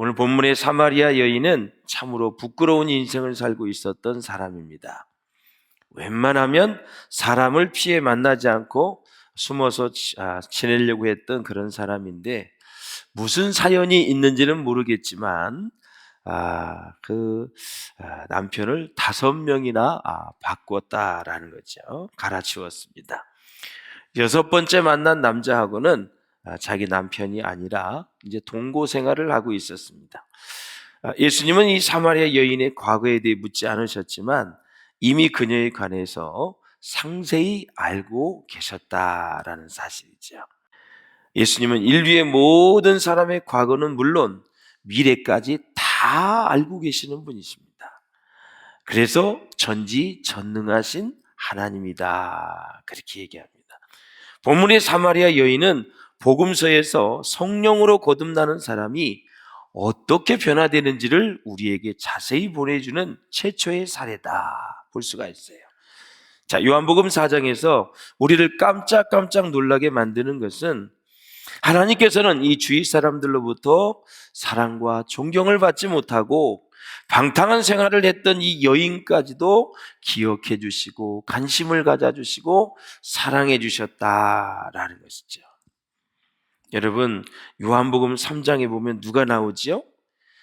오늘 본문의 사마리아 여인은 참으로 부끄러운 인생을 살고 있었던 사람입니다. 웬만하면 사람을 피해 만나지 않고 숨어서 지내려고 했던 그런 사람인데, 무슨 사연이 있는지는 모르겠지만 남편을 5명이나 바꿨다라는 거죠. 갈아치웠습니다. 6번째 만난 남자하고는 자기 남편이 아니라 이제 동거 생활을 하고 있었습니다. 예수님은 이 사마리아 여인의 과거에 대해 묻지 않으셨지만 이미 그녀에 관해서 상세히 알고 계셨다라는 사실이죠. 예수님은 인류의 모든 사람의 과거는 물론 미래까지 다 알고 계시는 분이십니다. 그래서 전지전능하신 하나님이다, 그렇게 얘기합니다. 본문의 사마리아 여인은 복음서에서 성령으로 거듭나는 사람이 어떻게 변화되는지를 우리에게 자세히 보내주는 최초의 사례다 볼 수가 있어요. 자, 요한복음 4장에서 우리를 깜짝깜짝 놀라게 만드는 것은, 하나님께서는 이 주위 사람들로부터 사랑과 존경을 받지 못하고 방탕한 생활을 했던 이 여인까지도 기억해 주시고 관심을 가져주시고 사랑해 주셨다라는 것이죠. 여러분, 요한복음 3장에 보면 누가 나오지요?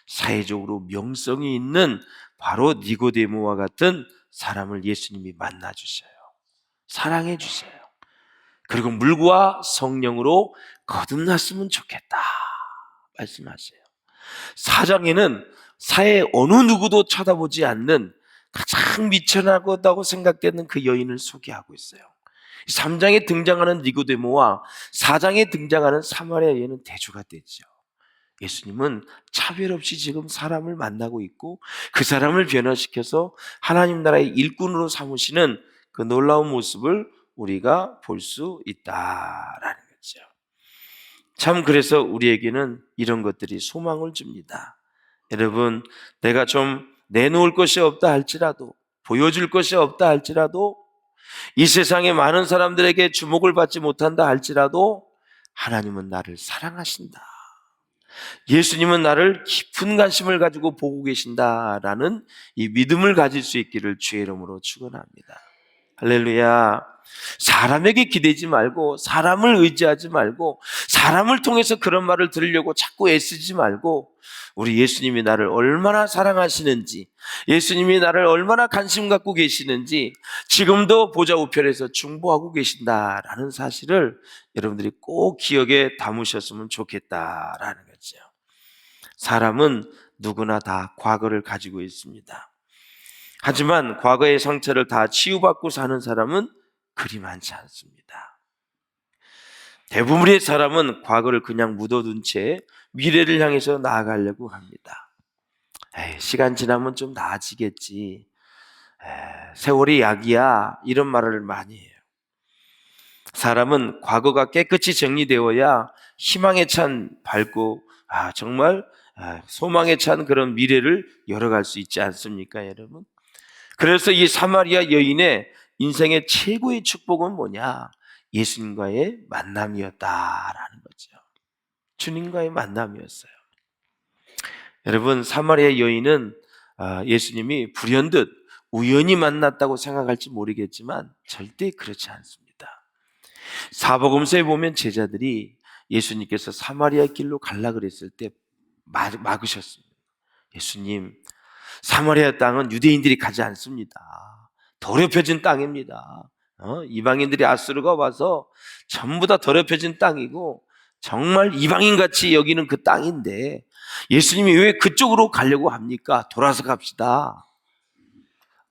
사회적으로 명성이 있는 바로 니고데모와 같은 사람을 예수님이 만나 주셔요. 사랑해 주셔요. 그리고 물과 성령으로 거듭났으면 좋겠다 말씀하세요. 4장에는 사회 어느 누구도 쳐다보지 않는 가장 미천하다고 생각되는 그 여인을 소개하고 있어요. 3장에 등장하는 니고데모와 4장에 등장하는 사마리아 여인은 대조가 되죠. 예수님은 차별 없이 지금 사람을 만나고 있고 그 사람을 변화시켜서 하나님 나라의 일꾼으로 삼으시는 그 놀라운 모습을 우리가 볼 수 있다라는 거죠. 참, 그래서 우리에게는 이런 것들이 소망을 줍니다. 여러분, 내가 좀 내놓을 것이 없다 할지라도, 보여줄 것이 없다 할지라도, 이 세상에 많은 사람들에게 주목을 받지 못한다 할지라도 하나님은 나를 사랑하신다, 예수님은 나를 깊은 관심을 가지고 보고 계신다라는 이 믿음을 가질 수 있기를 주의 이름으로 축원합니다. 할렐루야. 사람에게 기대지 말고, 사람을 의지하지 말고, 사람을 통해서 그런 말을 들으려고 자꾸 애쓰지 말고, 우리 예수님이 나를 얼마나 사랑하시는지, 예수님이 나를 얼마나 관심 갖고 계시는지 지금도 보좌 우편에서 중보하고 계신다라는 사실을 여러분들이 꼭 기억에 담으셨으면 좋겠다라는 거죠. 사람은 누구나 다 과거를 가지고 있습니다. 하지만 과거의 상처를 다 치유받고 사는 사람은 그리 많지 않습니다. 대부분의 사람은 과거를 그냥 묻어둔 채 미래를 향해서 나아가려고 합니다. 시간 지나면 좀 나아지겠지, 세월이 약이야, 이런 말을 많이 해요. 사람은 과거가 깨끗이 정리되어야 희망에 찬 밝고 정말 소망에 찬 그런 미래를 열어갈 수 있지 않습니까, 여러분? 그래서 이 사마리아 여인의 인생의 최고의 축복은 뭐냐? 예수님과의 만남이었다라는 거죠. 주님과의 만남이었어요. 여러분, 사마리아 여인은 예수님이 불현듯 우연히 만났다고 생각할지 모르겠지만 절대 그렇지 않습니다. 사복음서에 보면 제자들이 예수님께서 사마리아 길로 가려고 그랬을 때 막으셨습니다. 예수님, 사마리아 땅은 유대인들이 가지 않습니다. 더럽혀진 땅입니다. 이방인들이 아수르가 와서 전부 다 더럽혀진 땅이고 정말 이방인같이 여기는 그 땅인데 예수님이 왜 그쪽으로 가려고 합니까? 돌아서 갑시다.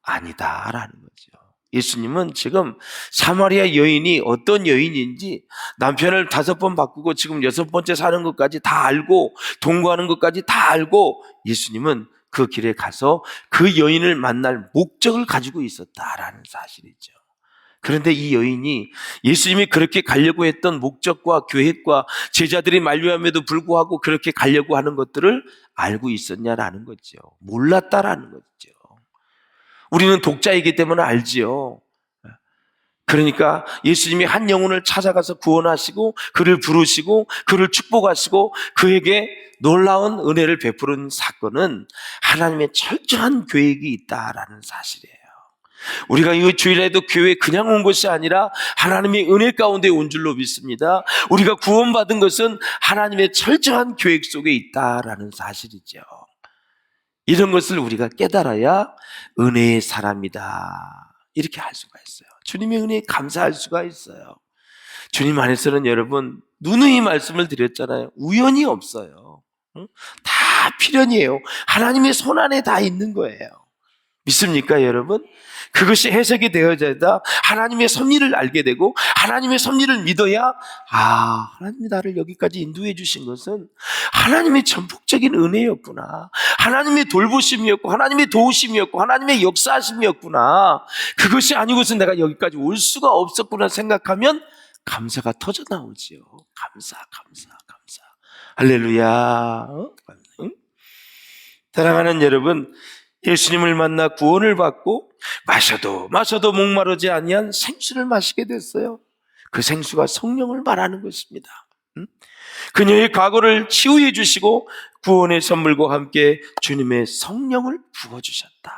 아니다라는 거죠. 예수님은 지금 사마리아 여인이 어떤 여인인지, 남편을 5번 바꾸고 지금 6번째 사는 것까지 다 알고, 동거하는 것까지 다 알고, 예수님은 그 길에 가서 그 여인을 만날 목적을 가지고 있었다라는 사실이죠. 그런데 이 여인이 예수님이 그렇게 가려고 했던 목적과 계획과 제자들이 만류함에도 불구하고 그렇게 가려고 하는 것들을 알고 있었냐라는 거죠. 몰랐다라는 거죠. 우리는 독자이기 때문에 알지요. 그러니까 예수님이 한 영혼을 찾아가서 구원하시고 그를 부르시고 그를 축복하시고 그에게 놀라운 은혜를 베푸는 사건은 하나님의 철저한 계획이 있다라는 사실이에요. 우리가 이 주일에도 교회에 그냥 온 것이 아니라 하나님의 은혜 가운데 온 줄로 믿습니다. 우리가 구원받은 것은 하나님의 철저한 계획 속에 있다라는 사실이죠. 이런 것을 우리가 깨달아야 은혜의 사람이다 이렇게 할 수가 있어요. 주님의 은혜에 감사할 수가 있어요. 주님 안에서는 여러분 누누이 말씀을 드렸잖아요. 우연이 없어요. 다 필연이에요. 하나님의 손 안에 다 있는 거예요. 믿습니까 여러분? 그것이 해석이 되어져야 하나님의 섭리를 알게 되고 하나님의 섭리를 믿어야 하나님이 나를 여기까지 인도해 주신 것은 하나님의 전폭적인 은혜였구나, 하나님의 돌보심이었고 하나님의 도우심이었고 하나님의 역사하심이었구나, 그것이 아니고서 내가 여기까지 올 수가 없었구나 생각하면 감사가 터져 나오지요. 감사. 할렐루야. 응? 사랑하는 여러분, 예수님을 만나 구원을 받고 마셔도 목마르지 아니한 생수를 마시게 됐어요. 그 생수가 성령을 말하는 것입니다. 그녀의 과거를 치유해 주시고 구원의 선물과 함께 주님의 성령을 부어주셨다.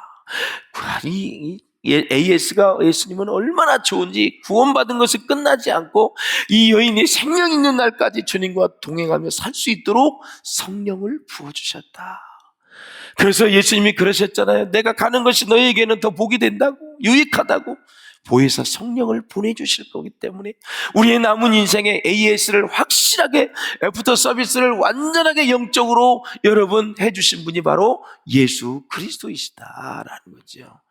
이 AS가 예수님은 얼마나 좋은지, 구원받은 것이 끝나지 않고 이 여인이 생명 있는 날까지 주님과 동행하며 살 수 있도록 성령을 부어주셨다. 그래서 예수님이 그러셨잖아요. 내가 가는 것이 너희에게는 더 복이 된다고, 유익하다고. 보혜사 성령을 보내주실 거기 때문에 우리의 남은 인생에 AS를 확실하게, 애프터 서비스를 완전하게 영적으로 여러분 해주신 분이 바로 예수 그리스도이시다라는 거죠.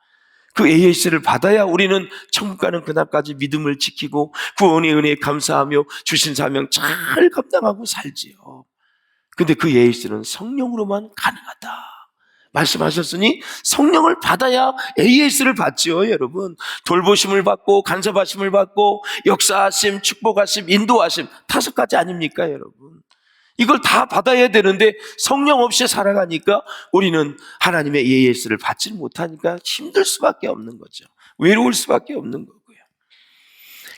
그 AS를 받아야 우리는 천국 가는 그날까지 믿음을 지키고 구원의 은혜에 감사하며 주신 사명 잘 감당하고 살지요. 근데 그 AS는 성령으로만 가능하다 말씀하셨으니 성령을 받아야 AS를 받지요. 여러분, 돌보심을 받고 간섭하심을 받고 역사하심, 축복하심, 인도하심, 5가지 아닙니까 여러분? 이걸 다 받아야 되는데 성령 없이 살아가니까 우리는 하나님의 AS를 받지 못하니까 힘들 수밖에 없는 거죠. 외로울 수밖에 없는 거고요.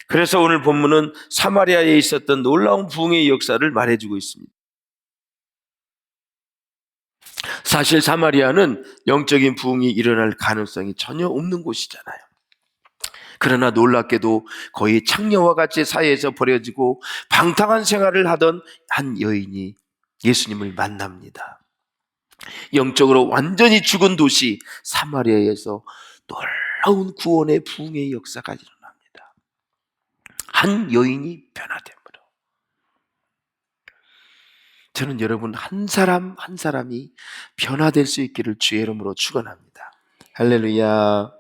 그래서 오늘 본문은 사마리아에 있었던 놀라운 부흥의 역사를 말해주고 있습니다. 사실 사마리아는 영적인 부흥이 일어날 가능성이 전혀 없는 곳이잖아요. 그러나 놀랍게도 거의 창녀와 같이 사회에서 버려지고 방탕한 생활을 하던 한 여인이 예수님을 만납니다. 영적으로 완전히 죽은 도시 사마리아에서 놀라운 구원의 부흥의 역사가 일어납니다. 한 여인이 변화됨으로. 저는 여러분 한 사람 한 사람이 변화될 수 있기를 주의 이름으로 축원합니다. 할렐루야.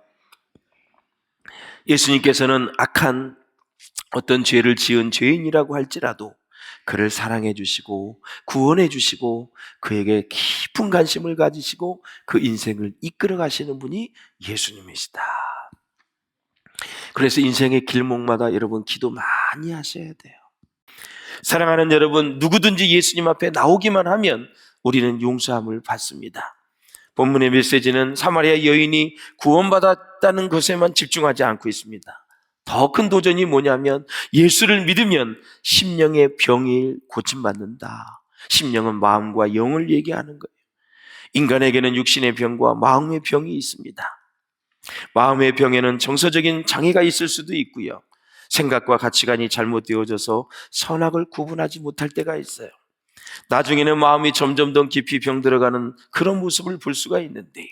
예수님께서는 악한 어떤 죄를 지은 죄인이라고 할지라도 그를 사랑해 주시고 구원해 주시고 그에게 깊은 관심을 가지시고 그 인생을 이끌어 가시는 분이 예수님이시다. 그래서 인생의 길목마다 여러분 기도 많이 하셔야 돼요. 사랑하는 여러분, 누구든지 예수님 앞에 나오기만 하면 우리는 용서함을 받습니다. 본문의 메시지는 사마리아 여인이 구원받았다는 것에만 집중하지 않고 있습니다. 더 큰 도전이 뭐냐면 예수를 믿으면 심령의 병이 고침받는다. 심령은 마음과 영을 얘기하는 거예요. 인간에게는 육신의 병과 마음의 병이 있습니다. 마음의 병에는 정서적인 장애가 있을 수도 있고요. 생각과 가치관이 잘못되어져서 선악을 구분하지 못할 때가 있어요. 나중에는 마음이 점점 더 깊이 병들어가는 그런 모습을 볼 수가 있는데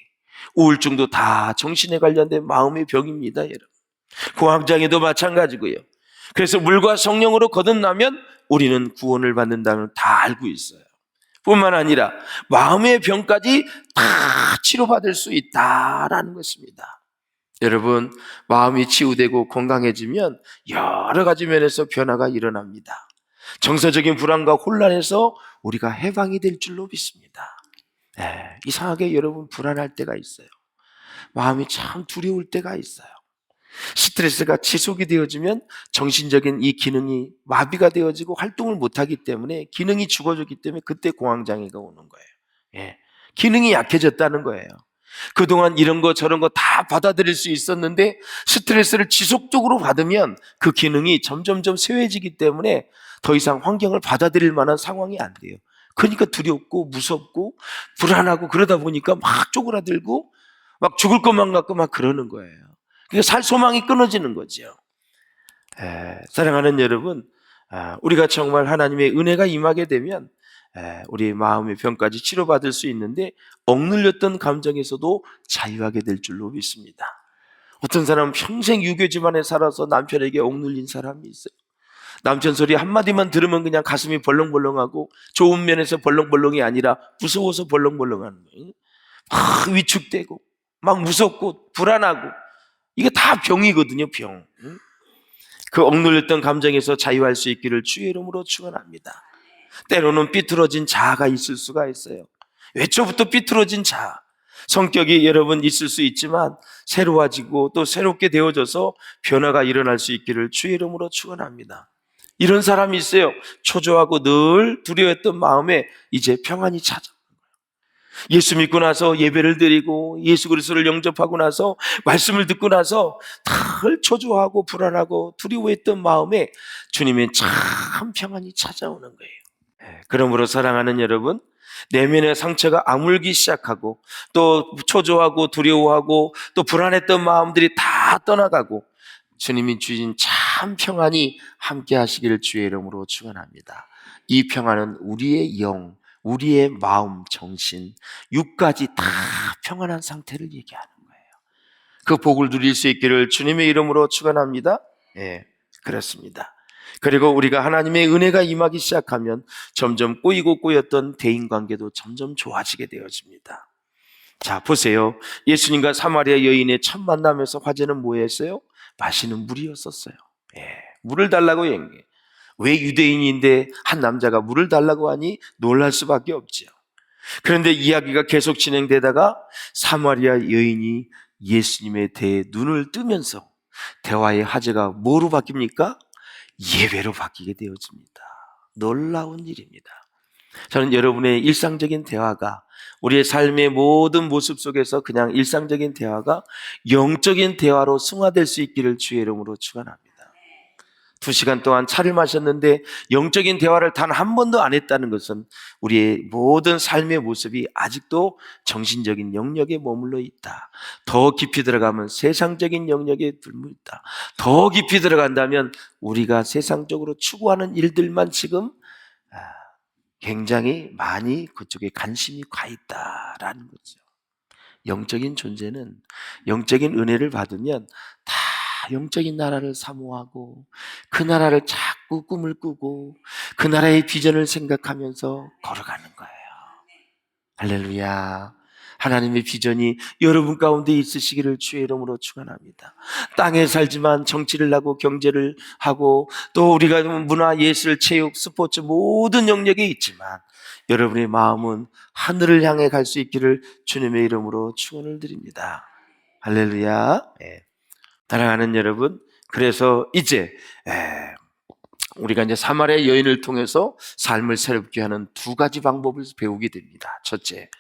우울증도 다 정신에 관련된 마음의 병입니다. 여러분, 공황장애도 마찬가지고요. 그래서 물과 성령으로 거듭나면 우리는 구원을 받는다는 다 알고 있어요. 뿐만 아니라 마음의 병까지 다 치료받을 수 있다라는 것입니다. 여러분, 마음이 치유되고 건강해지면 여러 가지 면에서 변화가 일어납니다. 정서적인 불안과 혼란에서 우리가 해방이 될 줄로 믿습니다. 이상하게 여러분 불안할 때가 있어요. 마음이 참 두려울 때가 있어요. 스트레스가 지속이 되어지면 정신적인 이 기능이 마비가 되어지고 활동을 못하기 때문에 기능이 죽어졌기 때문에 그때 공황장애가 오는 거예요. 기능이 약해졌다는 거예요. 그동안 이런 거 저런 거 다 받아들일 수 있었는데 스트레스를 지속적으로 받으면 그 기능이 점점점 쇠해지기 때문에 더 이상 환경을 받아들일 만한 상황이 안 돼요. 그러니까 두렵고 무섭고 불안하고 그러다 보니까 막 쪼그라들고 막 죽을 것만 같고 막 그러는 거예요. 그러니까 살 소망이 끊어지는 거죠. 사랑하는 여러분, 우리가 정말 하나님의 은혜가 임하게 되면 우리의 마음의 병까지 치료받을 수 있는데 억눌렸던 감정에서도 자유하게 될 줄로 믿습니다. 어떤 사람은 평생 유교 집안에 살아서 남편에게 억눌린 사람이 있어요. 남편 소리 한마디만 들으면 그냥 가슴이 벌렁벌렁하고 좋은 면에서 벌렁벌렁이 아니라 무서워서 벌렁벌렁하는 거예요. 막 위축되고 막 무섭고 불안하고 이게 다 병이거든요. 병. 그 억눌렸던 감정에서 자유할 수 있기를 주의 이름으로 축원합니다. 때로는 삐뚤어진 자아가 있을 수가 있어요. 애초부터 삐뚤어진 자아. 성격이 여러분 있을 수 있지만 새로워지고 또 새롭게 되어져서 변화가 일어날 수 있기를 주의 이름으로 축원합니다. 이런 사람이 있어요. 초조하고 늘 두려워했던 마음에 이제 평안이 찾아. 예수 믿고 나서 예배를 드리고 예수 그리스도를 영접하고 나서 말씀을 듣고 나서 늘 초조하고 불안하고 두려워했던 마음에 주님의 참 평안이 찾아오는 거예요. 그러므로 사랑하는 여러분, 내면의 상처가 아물기 시작하고 또 초조하고 두려워하고 또 불안했던 마음들이 다 떠나가고 주님이 주신 참 평안이 함께 하시기를 주의 이름으로 축원합니다. 이 평안은 우리의 영, 우리의 마음, 정신, 육까지 다 평안한 상태를 얘기하는 거예요. 그 복을 누릴 수 있기를 주님의 이름으로 축원합니다. 그렇습니다. 그리고 우리가 하나님의 은혜가 임하기 시작하면 점점 꼬이고 꼬였던 대인관계도 점점 좋아지게 되어집니다. 자, 보세요. 예수님과 사마리아 여인의 첫 만남에서 화제는 뭐였어요? 마시는 물이었었어요. 물을 달라고 얘기해. 왜 유대인인데 한 남자가 물을 달라고 하니 놀랄 수밖에 없죠. 그런데 이야기가 계속 진행되다가 사마리아 여인이 예수님에 대해 눈을 뜨면서 대화의 화제가 뭐로 바뀝니까? 예배로 바뀌게 되어집니다. 놀라운 일입니다. 저는 여러분의 일상적인 대화가 우리의 삶의 모든 모습 속에서 그냥 일상적인 대화가 영적인 대화로 승화될 수 있기를 주의 이름으로 축원합니다. 2시간 동안 차를 마셨는데 영적인 대화를 단 한 번도 안 했다는 것은 우리의 모든 삶의 모습이 아직도 정신적인 영역에 머물러 있다. 더 깊이 들어가면 세상적인 영역에 들고 있다. 더 깊이 들어간다면 우리가 세상적으로 추구하는 일들만 지금 굉장히 많이 그쪽에 관심이 가 있다라는 거죠. 영적인 존재는 영적인 은혜를 받으면 다 영적인 나라를 사모하고 그 나라를 자꾸 꿈을 꾸고 그 나라의 비전을 생각하면서 걸어가는 거예요. 할렐루야. 하나님의 비전이 여러분 가운데 있으시기를 주의 이름으로 축원합니다. 땅에 살지만 정치를 하고 경제를 하고 또 우리가 문화, 예술, 체육, 스포츠 모든 영역에 있지만 여러분의 마음은 하늘을 향해 갈 수 있기를 주님의 이름으로 축원을 드립니다. 할렐루야. 사랑하는 여러분, 그래서 이제 우리가 이제 사마리아 여인을 통해서 삶을 새롭게 하는 2가지 방법을 배우게 됩니다. 첫째,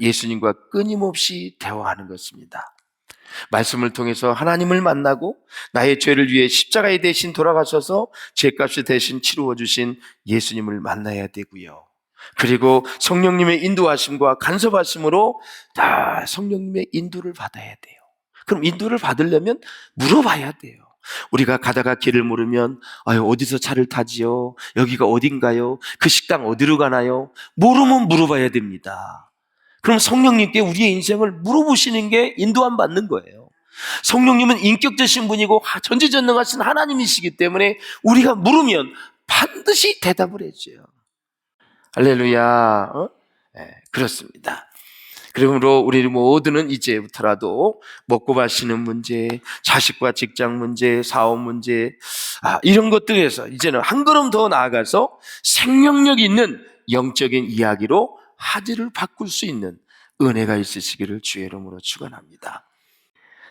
예수님과 끊임없이 대화하는 것입니다. 말씀을 통해서 하나님을 만나고 나의 죄를 위해 십자가에 대신 돌아가셔서 죄값을 대신 치루어 주신 예수님을 만나야 되고요. 그리고 성령님의 인도하심과 간섭하심으로 다 성령님의 인도를 받아야 돼요. 그럼 인도를 받으려면 물어봐야 돼요. 우리가 가다가 길을 물으면 어디서 차를 타지요? 여기가 어딘가요? 그 식당 어디로 가나요? 모르면 물어봐야 됩니다. 그럼 성령님께 우리의 인생을 물어보시는 게 인도함 받는 거예요. 성령님은 인격적이신 분이고 전지전능하신 하나님이시기 때문에 우리가 물으면 반드시 대답을 해줘요. 할렐루야. 그렇습니다. 그러므로 우리 모두는 이제부터라도 먹고 마시는 문제, 자식과 직장 문제, 사업 문제, 이런 것들에서 이제는 한 걸음 더 나아가서 생명력 있는 영적인 이야기로 화제를 바꿀 수 있는 은혜가 있으시기를 주의 이름으로 축원합니다.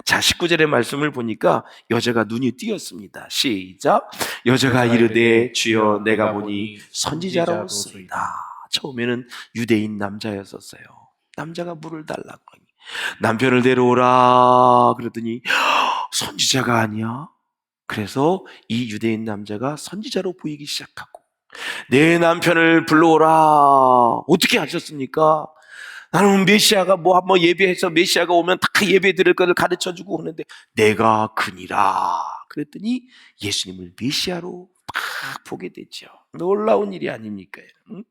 자, 19절의 말씀을 보니까 여자가 눈이 띄었습니다. 시작. 여자가 이르되 주여 내가 보니 선지자로소이다. 처음에는 유대인 남자였었어요. 남자가 물을 달라고. 남편을 데려오라 그러더니 선지자가 아니야. 그래서 이 유대인 남자가 선지자로 보이기 시작하고, 내 남편을 불러오라. 어떻게 하셨습니까? 나는 메시아가 뭐 한번 예배해서 메시아가 오면 다 예배 드릴 것을 가르쳐주고 하는데 내가 그니라. 그랬더니 예수님을 메시아로 딱 보게 되죠. 놀라운 일이 아닙니까? 응?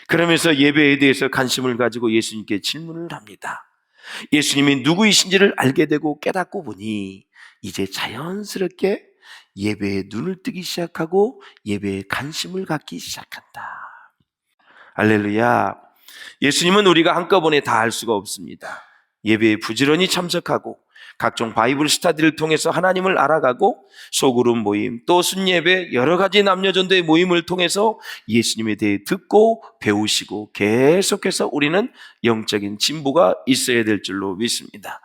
그러면서 예배에 대해서 관심을 가지고 예수님께 질문을 합니다. 예수님이 누구이신지를 알게 되고 깨닫고 보니 이제 자연스럽게 예배에 눈을 뜨기 시작하고 예배에 관심을 갖기 시작한다. 할렐루야. 예수님은 우리가 한꺼번에 다 알 수가 없습니다. 예배에 부지런히 참석하고 각종 바이블 스터디를 통해서 하나님을 알아가고 소그룹 모임, 또 순예배, 여러 가지 남녀전도의 모임을 통해서 예수님에 대해 듣고 배우시고 계속해서 우리는 영적인 진보가 있어야 될 줄로 믿습니다.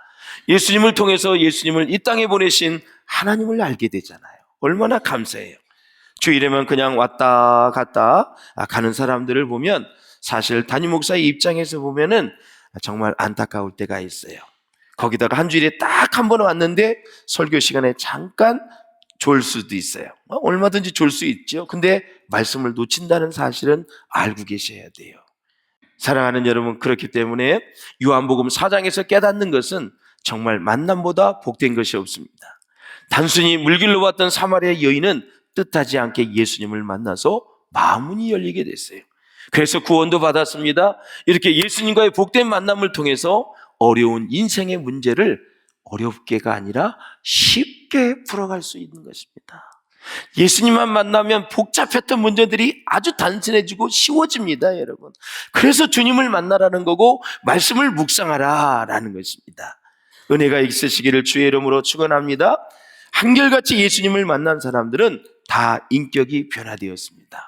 예수님을 통해서 예수님을 이 땅에 보내신 하나님을 알게 되잖아요. 얼마나 감사해요. 주일에만 그냥 왔다 갔다 가는 사람들을 보면 사실 담임 목사의 입장에서 보면은 정말 안타까울 때가 있어요. 거기다가 한 주일에 딱 한 번 왔는데 설교 시간에 잠깐 졸 수도 있어요. 얼마든지 졸 수 있죠. 근데 말씀을 놓친다는 사실은 알고 계셔야 돼요. 사랑하는 여러분, 그렇기 때문에 요한복음 4장에서 깨닫는 것은 정말 만남보다 복된 것이 없습니다. 단순히 물길로 왔던 사마리아 여인은 뜻하지 않게 예수님을 만나서 마음문이 열리게 됐어요. 그래서 구원도 받았습니다. 이렇게 예수님과의 복된 만남을 통해서 어려운 인생의 문제를 어렵게가 아니라 쉽게 풀어갈 수 있는 것입니다. 예수님만 만나면 복잡했던 문제들이 아주 단순해지고 쉬워집니다, 여러분. 그래서 주님을 만나라는 거고 말씀을 묵상하라라는 것입니다. 은혜가 있으시기를 주의 이름으로 축원합니다. 한결같이 예수님을 만난 사람들은 다 인격이 변화되었습니다.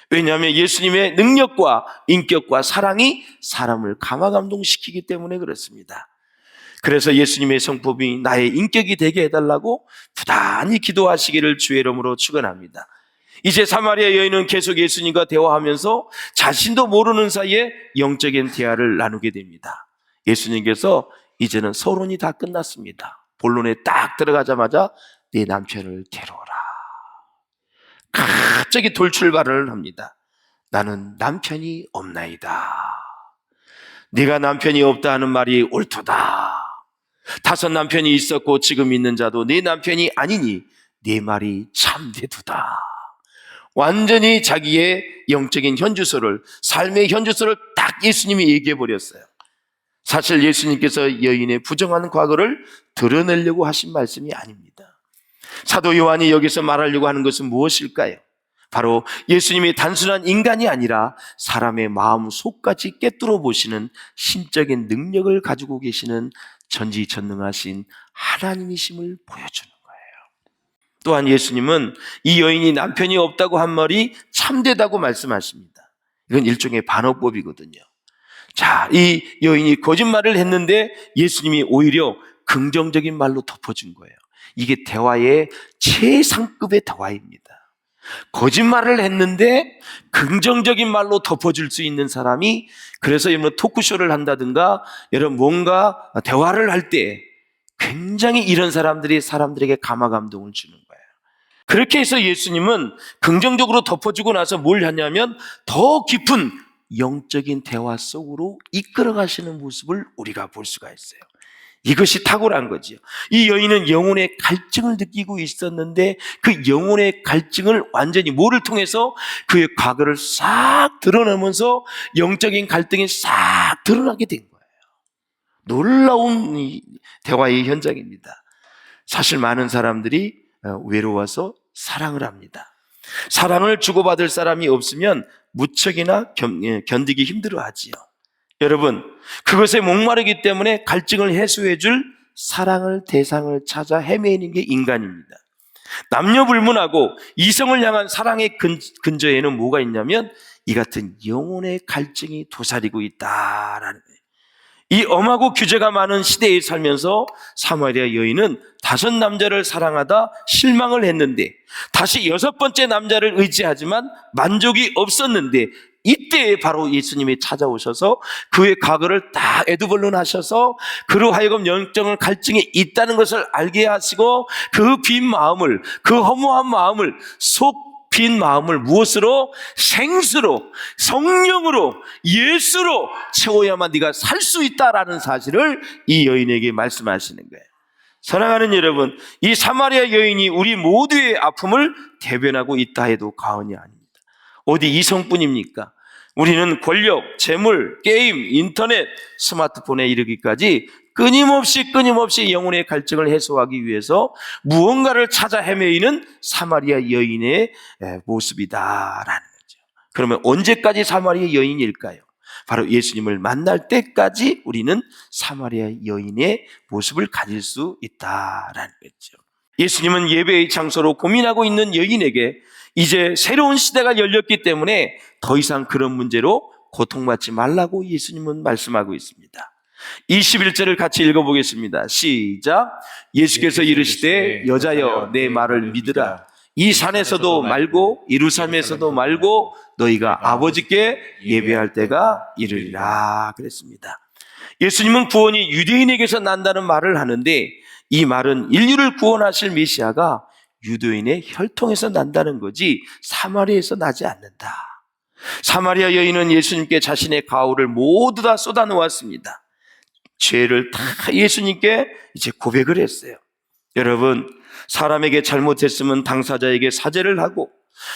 왜냐하면 예수님의 능력과 인격과 사랑이 사람을 감화감동시키기 때문에 그렇습니다. 그래서 예수님의 성품이 나의 인격이 되게 해달라고 부단히 기도하시기를 주의 이름으로 축원합니다. 이제 사마리아 여인은 계속 예수님과 대화하면서 자신도 모르는 사이에 영적인 대화를 나누게 됩니다. 예수님께서 이제는 서론이 다 끝났습니다. 본론에 딱 들어가자마자 내 남편을 데려오라. 갑자기 돌출발을 합니다. 나는 남편이 없나이다. 네가 남편이 없다 하는 말이 옳도다. 5 남편이 있었고 지금 있는 자도 네 남편이 아니니 네 말이 참되도다. 완전히 자기의 영적인 현주소를, 삶의 현주소를 딱 예수님이 얘기해 버렸어요. 사실 예수님께서 여인의 부정한 과거를 드러내려고 하신 말씀이 아닙니다. 사도 요한이 여기서 말하려고 하는 것은 무엇일까요? 바로 예수님이 단순한 인간이 아니라 사람의 마음 속까지 꿰뚫어 보시는 신적인 능력을 가지고 계시는 전지전능하신 하나님이심을 보여주는 거예요. 또한 예수님은 이 여인이 남편이 없다고 한 말이 참되다고 말씀하십니다. 이건 일종의 반어법이거든요. 자, 이 여인이 거짓말을 했는데 예수님이 오히려 긍정적인 말로 덮어준 거예요. 이게 대화의 최상급의 대화입니다. 거짓말을 했는데 긍정적인 말로 덮어줄 수 있는 사람이, 그래서 여러분 토크쇼를 한다든가 여러분 뭔가 대화를 할 때 굉장히 이런 사람들이 사람들에게 감화감동을 주는 거예요. 그렇게 해서 예수님은 긍정적으로 덮어주고 나서 뭘 하냐면 더 깊은 영적인 대화 속으로 이끌어 가시는 모습을 우리가 볼 수가 있어요. 이것이 탁월한 거죠. 이 여인은 영혼의 갈증을 느끼고 있었는데 그 영혼의 갈증을 완전히 뭐를 통해서 그의 과거를 싹 드러내면서 영적인 갈등이 싹 드러나게 된 거예요. 놀라운 이 대화의 현장입니다. 사실 많은 사람들이 외로워서 사랑을 합니다. 사랑을 주고받을 사람이 없으면 무척이나 견디기 힘들어하지요. 여러분, 그것에 목마르기 때문에 갈증을 해소해 줄 사랑을 대상을 찾아 헤매는 게 인간입니다. 남녀 불문하고 이성을 향한 사랑의 근저에는 뭐가 있냐면 이 같은 영혼의 갈증이 도사리고 있다라는 거예요. 이 엄하고 규제가 많은 시대에 살면서 사마리아 여인은 5 남자를 사랑하다 실망을 했는데 다시 6번째 남자를 의지하지만 만족이 없었는데 이때 바로 예수님이 찾아오셔서 그의 과거를 다 애두번론하셔서 그로 하여금 영적 갈증이 있다는 것을 알게 하시고 그 빈 마음을, 그 허무한 마음을, 속 빈 마음을 무엇으로? 생수로, 성령으로, 예수로 채워야만 네가 살 수 있다라는 사실을 이 여인에게 말씀하시는 거예요. 사랑하는 여러분, 이 사마리아 여인이 우리 모두의 아픔을 대변하고 있다 해도 과언이 아닙니다. 어디 이성뿐입니까? 우리는 권력, 재물, 게임, 인터넷, 스마트폰에 이르기까지 끊임없이 영혼의 갈증을 해소하기 위해서 무언가를 찾아 헤매이는 사마리아 여인의 모습이다라는 거죠. 그러면 언제까지 사마리아 여인일까요? 바로 예수님을 만날 때까지 우리는 사마리아 여인의 모습을 가질 수 있다라는 거죠. 예수님은 예배의 장소로 고민하고 있는 여인에게 이제 새로운 시대가 열렸기 때문에 더 이상 그런 문제로 고통받지 말라고 예수님은 말씀하고 있습니다. 21절을 같이 읽어보겠습니다. 시작. 예수께서 이르시되 여자여 내 말을 믿으라. 이 산에서도 말고 예루살렘에서도 말고 너희가 아버지께 예배할 때가 이르리라 그랬습니다. 예수님은 구원이 유대인에게서 난다는 말을 하는데 이 말은 인류를 구원하실 메시아가 유대인의 혈통에서 난다는 거지 사마리아에서 나지 않는다. 사마리아 여인은 예수님께 자신의 가오를 모두 다 쏟아놓았습니다. 죄를 다 예수님께 이제 고백을 했어요. 여러분, 사람에게 잘못했으면 당사자에게 사죄를 하고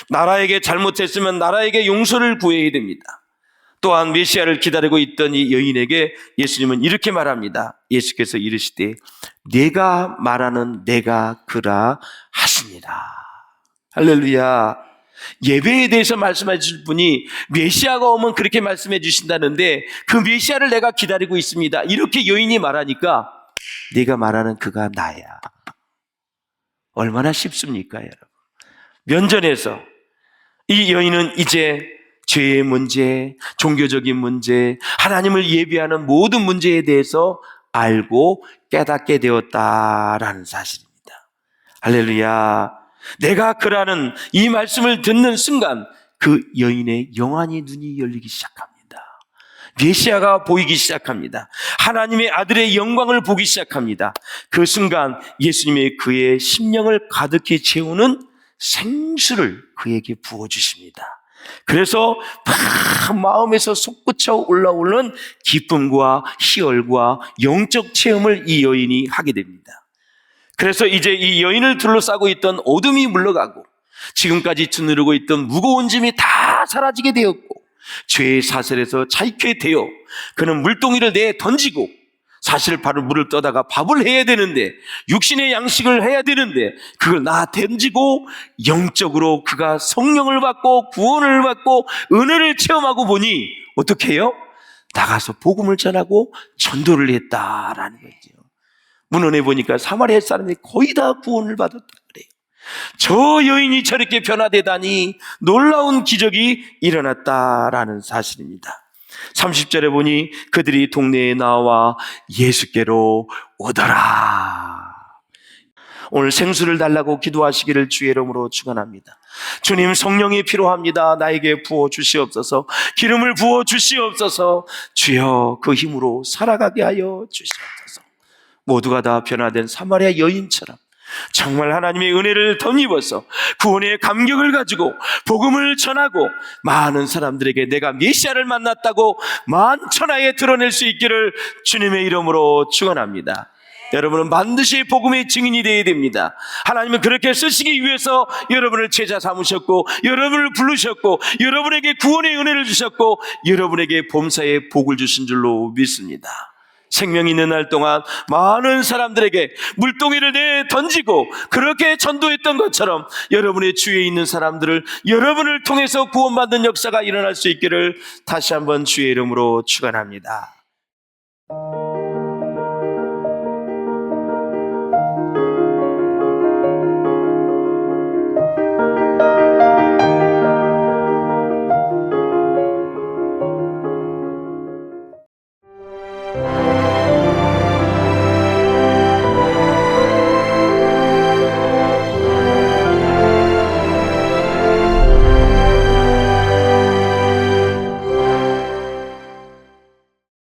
나라에게 잘못했으면 나라에게 용서를 구해야 됩니다. 또한 메시아를 기다리고 있던 이 여인에게 예수님은 이렇게 말합니다. 예수께서 이르시되 내가 말하는 내가 그라 하시니라. 할렐루야. 예배에 대해서 말씀해 주실 분이 메시아가 오면 그렇게 말씀해 주신다는데 그 메시아를 내가 기다리고 있습니다. 이렇게 여인이 말하니까 내가 말하는 그가 나야. 얼마나 쉽습니까, 여러분? 면전에서 이 여인은 이제 죄의 문제, 종교적인 문제, 하나님을 예배하는 모든 문제에 대해서 알고 깨닫게 되었다라는 사실입니다. 할렐루야. 내가 그라는 이 말씀을 듣는 순간 그 여인의 영안의 눈이 열리기 시작합니다. 메시아가 보이기 시작합니다. 하나님의 아들의 영광을 보기 시작합니다. 그 순간 예수님의 그의 심령을 가득히 채우는 생수를 그에게 부어주십니다. 그래서 마음에서 솟구쳐 올라오는 기쁨과 희열과 영적 체험을 이 여인이 하게 됩니다. 그래서 이제 이 여인을 둘러싸고 있던 어둠이 물러가고 지금까지 짓누르고 있던 무거운 짐이 다 사라지게 되었고 죄의 사슬에서 자유케 되어 그는 물동이를 내에 던지고 사실 바로 물을 떠다가 밥을 해야 되는데 육신의 양식을 해야 되는데 그걸 나 던지고 영적으로 그가 성령을 받고 구원을 받고 은혜를 체험하고 보니 어떻게 해요? 나가서 복음을 전하고 전도를 했다라는 거죠. 문헌에 보니까 사마리아 사람들이 거의 다 구원을 받았다 그래요. 저 여인이 저렇게 변화되다니 놀라운 기적이 일어났다라는 사실입니다. 30절에 보니 그들이 동네에 나와 예수께로 오더라. 오늘 생수를 달라고 기도하시기를 주의 이름으로 축원합니다. 주님, 성령이 필요합니다. 나에게 부어 주시옵소서. 기름을 부어 주시옵소서. 주여, 그 힘으로 살아가게 하여 주시옵소서. 모두가 다 변화된 사마리아 여인처럼 정말 하나님의 은혜를 덧입어서 구원의 감격을 가지고 복음을 전하고 많은 사람들에게 내가 메시아를 만났다고 만천하에 드러낼 수 있기를 주님의 이름으로 축원합니다. 여러분은 반드시 복음의 증인이 되어야 됩니다. 하나님은 그렇게 쓰시기 위해서 여러분을 제자 삼으셨고 여러분을 부르셨고 여러분에게 구원의 은혜를 주셨고 여러분에게 범사의 복을 주신 줄로 믿습니다. 생명 있는 날 동안 많은 사람들에게 물동이를 내 던지고 그렇게 전도했던 것처럼 여러분의 주위에 있는 사람들을 여러분을 통해서 구원받는 역사가 일어날 수 있기를 다시 한번 주의 이름으로 축원합니다.